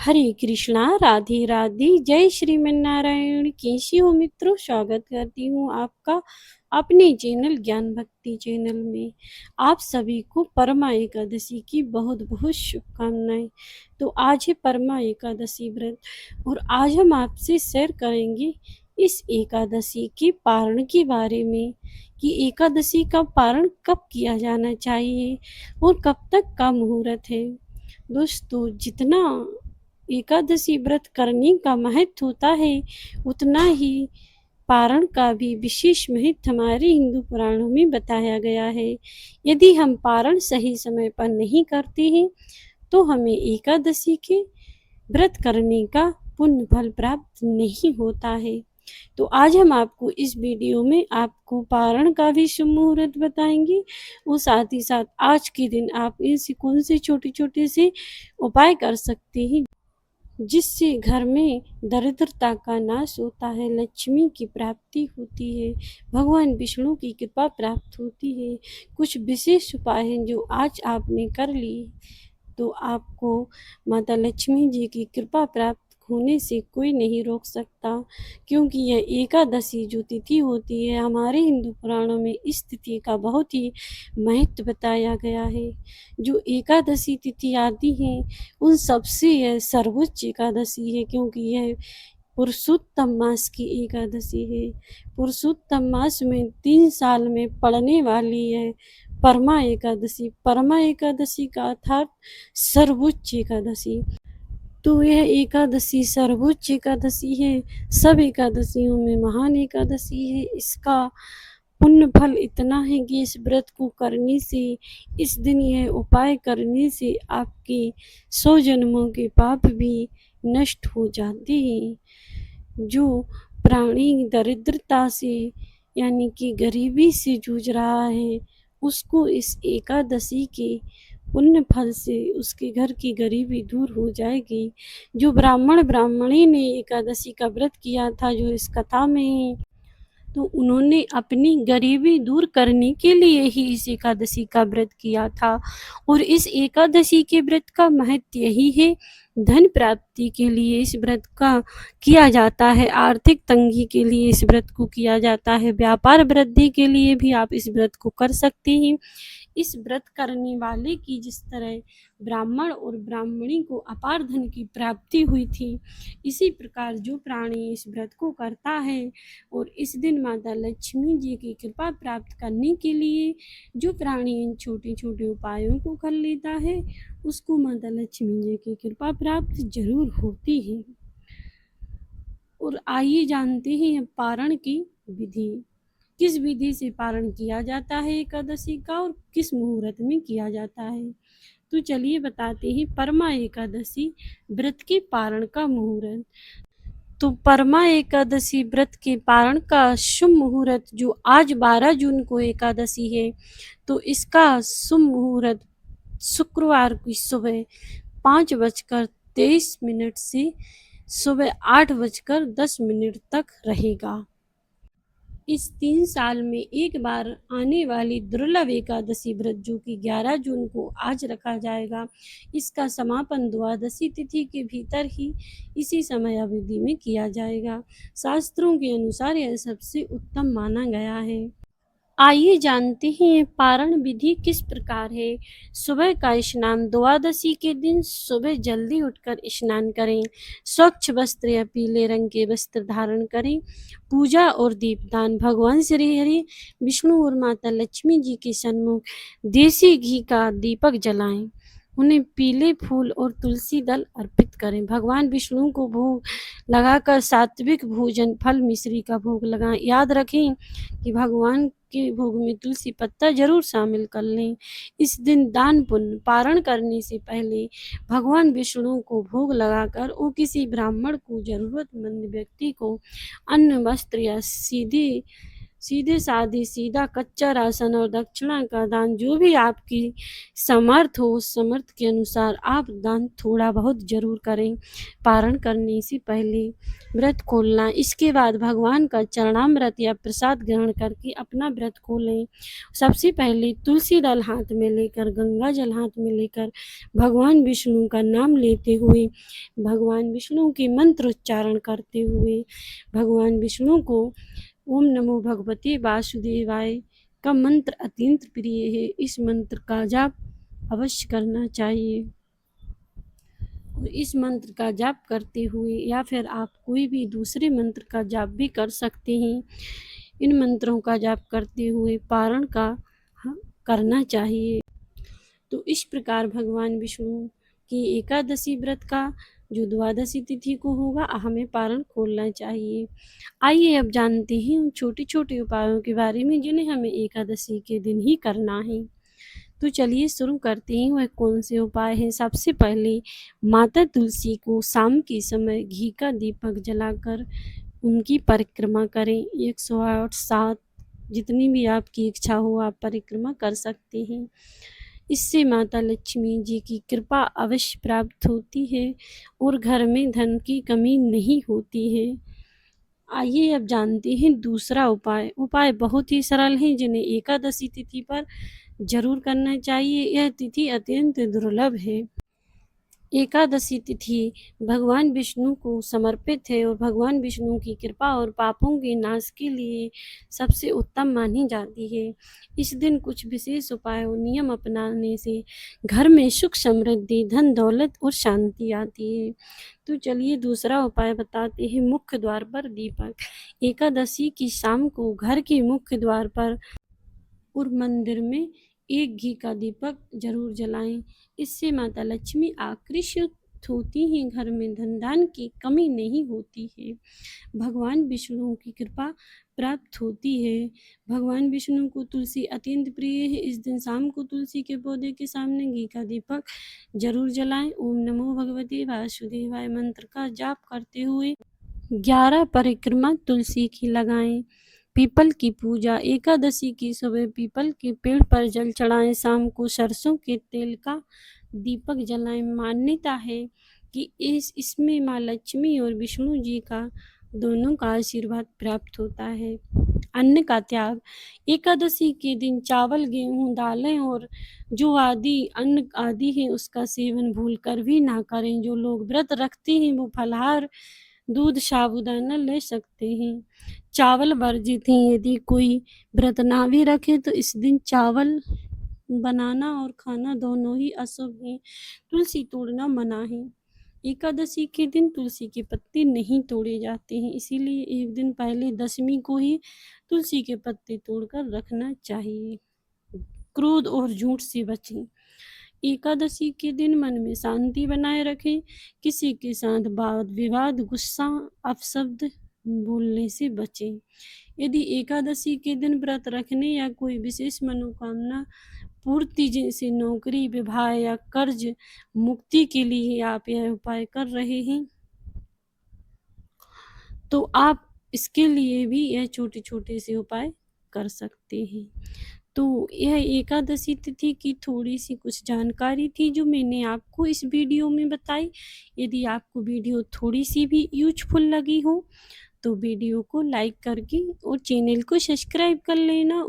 हरे कृष्णा, राधे राधे, जय श्रीमन्नारायण। कैसी हो मित्रों? स्वागत करती हूँ आपका अपने चैनल ज्ञान भक्ति चैनल में। आप सभी को परमा एकादशी की बहुत बहुत शुभकामनाएं। तो आज है परमा एकादशी व्रत और आज हम आपसे शेयर करेंगे इस एकादशी के पारण के बारे में कि एकादशी का पारण कब किया जाना चाहिए और कब तक का मुहूर्त है। दोस्तों, जितना एकादशी व्रत करने का महत्व होता है उतना ही पारण का भी विशेष महत्व हमारे हिंदू पुराणों में बताया गया है। यदि हम पारण सही समय पर नहीं करते हैं तो हमें एकादशी के व्रत करने का पुण्य फल प्राप्त नहीं होता है। तो आज हम आपको इस वीडियो में आपको पारण का भी शुभ मुहूर्त बताएंगे और साथ ही साथ आज के दिन आप ऐसे कौन से छोटे छोटे से उपाय कर सकते हैं जिससे घर में दरिद्रता का नाश होता है, लक्ष्मी की प्राप्ति होती है, भगवान विष्णु की कृपा प्राप्त होती है। कुछ विशेष उपाय हैं जो आज आपने कर लिए तो आपको माता लक्ष्मी जी की कृपा प्राप्त होने से कोई नहीं रोक सकता, क्योंकि यह एकादशी जो तिथि होती है हमारे हिंदू पुराणों में इस तिथि का बहुत ही महत्व बताया गया है। जो एकादशी तिथि आती है उन सबसे यह सर्वोच्च एकादशी है, क्योंकि यह पुरुषोत्तम मास की एकादशी है। पुरुषोत्तम मास में 3 साल में पड़ने वाली है परमा एकादशी। परमा एकादशी का अर्थात सर्वोच्च एकादशी। तो यह एकादशी सर्वोच्च एकादशी है, सब एकादशियों में महान एकादशी है। इसका पुण्य फल इतना है कि इस व्रत को करने से, इस दिन यह उपाय करने से आपके 100 जन्मों के पाप भी नष्ट हो जाते हैं। जो प्राणी दरिद्रता से यानी कि गरीबी से जूझ रहा है उसको इस एकादशी के पुण्य फल से उसके घर की गरीबी दूर हो जाएगी। जो ब्राह्मणी ने एकादशी का व्रत किया था, जो इस कथा में है, तो उन्होंने अपनी गरीबी दूर करने के लिए ही इस एकादशी का व्रत किया था। और इस एकादशी के व्रत का महत्व यही है, धन प्राप्ति के लिए इस व्रत का किया जाता है, आर्थिक तंगी के लिए इस व्रत को किया जाता है, व्यापार वृद्धि के लिए भी आप इस व्रत को कर सकते हैं। इस व्रत करने वाले की जिस तरह ब्राह्मण और ब्राह्मणी को अपार धन की प्राप्ति हुई थी, इसी प्रकार जो प्राणी इस व्रत को करता है और इस दिन माता लक्ष्मी जी की कृपा प्राप्त करने के लिए जो प्राणी इन छोटे छोटे उपायों को कर लेता है उसको माता लक्ष्मी जी की कृपा प्राप्त जरूर होती है। और आइए जानते हैं अब पारण की विधि। किस विधि से पारण किया जाता है एकादशी का और किस मुहूर्त में किया जाता है। तो चलिए बताते हैं परमा एकादशी व्रत के पारण का मुहूर्त। तो परमा एकादशी व्रत के पारण का शुभ मुहूर्त जो आज 12 जून को एकादशी है, तो इसका शुभ मुहूर्त शुक्रवार की सुबह 5:23 से सुबह 8:10 तक रहेगा। इस 3 साल में एक बार आने वाली दुर्लभ एकादशी व्रत जो कि 11 जून को आज रखा जाएगा, इसका समापन द्वादशी तिथि के भीतर ही इसी समय अवधि में किया जाएगा। शास्त्रों के अनुसार यह सबसे उत्तम माना गया है। आइए जानते हैं पारण विधि किस प्रकार है। सुबह का स्नान, द्वादशी के दिन सुबह जल्दी उठकर स्नान करें, स्वच्छ वस्त्र या पीले रंग के वस्त्र धारण करें, पूजा और दीपदान, भगवान श्री हरि विष्णु और माता लक्ष्मी जी के सन्मुख देसी घी का दीपक जलाएं, उन्हें पीले फूल और तुलसी दल अर्पित करें, भगवान विष्णु को भोग लगाकर सात्विक भोजन फल मिश्री का भोग लगाएं। याद रखें कि भगवान के भोग में तुलसी पत्ता जरूर शामिल कर लें। इस दिन दान पुण्य, पारण करने से पहले भगवान विष्णु को भोग लगाकर और किसी ब्राह्मण को, जरूरतमंद व्यक्ति को अन्न वस्त्र या सीधे सीधे साधे सीधा कच्चा राशन और दक्षिणा का दान, जो भी आपकी समर्थ हो उस समर्थ के अनुसार आप दान थोड़ा बहुत जरूर करें। पारण करने से पहले व्रत खोलना, इसके बाद भगवान का चरणामृत या प्रसाद ग्रहण करके अपना व्रत खोलें। सबसे पहले तुलसी दल हाथ में लेकर, गंगा जल हाथ में लेकर भगवान विष्णु का नाम लेते हुए, भगवान विष्णु के मंत्र उच्चारण करते हुए, भगवान विष्णु को ओम नमो भगवते वासुदेवाय का मंत्र अत्यंत प्रिय है। इस मंत्र का जाप अवश्य करना चाहिए। इस मंत्र का जाप करते हुए या फिर आप कोई भी दूसरे मंत्र का जाप भी कर सकते हैं। इन मंत्रों का जाप करते हुए पारण का करना चाहिए। तो इस प्रकार भगवान विष्णु की एकादशी व्रत का जो द्वादशी तिथि को होगा हमें पारण खोलना चाहिए। आइए अब जानते हैं उन छोटे छोटे उपायों के बारे में जिन्हें हमें एकादशी के दिन ही करना है। तो चलिए शुरू करते हैं वह कौन से उपाय हैं। सबसे पहले माता तुलसी को शाम के समय घी का दीपक जलाकर उनकी परिक्रमा करें। 108 7 जितनी भी आपकी इच्छा हो आप परिक्रमा कर सकते हैं। इससे माता लक्ष्मी जी की कृपा अवश्य प्राप्त होती है और घर में धन की कमी नहीं होती है। आइए अब जानते हैं दूसरा उपाय। उपाय बहुत ही सरल है जिन्हें एकादशी तिथि पर जरूर करना चाहिए। यह तिथि अत्यंत दुर्लभ है। एकादशी तिथि भगवान विष्णु को समर्पित है और भगवान विष्णु की कृपा और पापों के नाश के लिए सबसे उत्तम मानी जाती है। इस दिन कुछ विशेष उपाय और नियम अपनाने से घर में सुख समृद्धि धन दौलत और शांति आती है। तो चलिए दूसरा उपाय बताते हैं। मुख्य द्वार पर दीपक। एकादशी की शाम को घर के मुख्य द्वार पर और मंदिर में एक घी का दीपक जरूर जलाएं। इससे माता लक्ष्मी आकृष्ट होती हैं, घर में धन दान की कमी नहीं होती है, भगवान विष्णु की कृपा प्राप्त होती है। भगवान विष्णु को तुलसी अत्यंत प्रिय है। इस दिन शाम को तुलसी के पौधे के सामने घी का दीपक जरूर जलाएं। ओम नमो भगवते वासुदेवाय मंत्र का जाप करते हुए 11 परिक्रमा तुलसी की लगाएं। पीपल की पूजा। एकादशी की सुबह पीपल के पेड़ पर जल चढ़ाएं। शाम को सरसों के तेल का दीपक जलाएं। मान्यता है कि इसमें माँ लक्ष्मी और विष्णु जी का दोनों का आशीर्वाद प्राप्त होता है। अन्न का त्याग। एकादशी के दिन चावल गेहूं दालें और जो आदि अन्न आदि है उसका सेवन भूलकर भी ना करें। जो लोग व्रत रखते हैं वो फलाहार दूध साबूदाना ले सकते हैं। चावल वर्जित हैं। यदि कोई व्रत ना भी रखे तो इस दिन चावल बनाना और खाना दोनों ही अशुभ हैं। तुलसी तोड़ना मना है। एकादशी के दिन तुलसी के पत्ते नहीं तोड़े जाते हैं, इसीलिए एक दिन पहले दशमी को ही तुलसी के पत्ते तोड़कर रखना चाहिए। क्रोध और झूठ से बचें। एकादशी के दिन मन में शांति बनाए रखें। किसी के साथ वाद विवाद गुस्सा अपशब्द बोलने से बचें। यदि एकादशी के दिन व्रत रखने या कोई विशेष मनोकामना पूर्ति जैसे नौकरी विवाह या कर्ज मुक्ति के लिए आप यह उपाय कर रहे हैं तो आप इसके लिए भी यह छोटे छोटे से उपाय कर सकते हैं। तो यह एकादशी तिथि की थोड़ी सी कुछ जानकारी थी जो मैंने आपको इस वीडियो में बताई। यदि आपको वीडियो थोड़ी सी भी यूजफुल लगी हो तो वीडियो को लाइक करके और चैनल को सब्सक्राइब कर लेना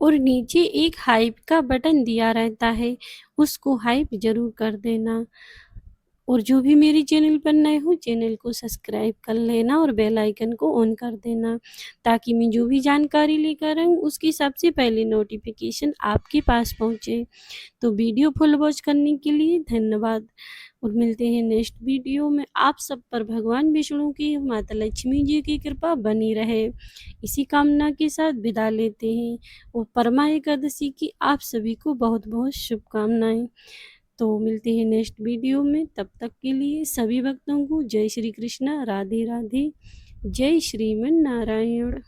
और नीचे एक हाइप का बटन दिया रहता है उसको हाइप जरूर कर देना। और जो भी मेरे चैनल पर नए हो चैनल को सब्सक्राइब कर लेना और बेल आइकन को ऑन कर देना ताकि मैं जो भी जानकारी लेकर आऊँ उसकी सबसे पहले नोटिफिकेशन आपके पास पहुँचे। तो वीडियो फुल वॉच करने के लिए धन्यवाद और मिलते हैं नेक्स्ट वीडियो में। आप सब पर भगवान विष्णु की माता लक्ष्मी जी की कृपा बनी रहे इसी कामना के साथ विदा लेते हैं और परमा एकादशी की आप सभी को बहुत बहुत शुभकामनाएं। तो मिलते हैं नेक्स्ट वीडियो में, तब तक के लिए सभी भक्तों को जय श्री कृष्णा, राधे राधे, जय श्रीमन नारायण।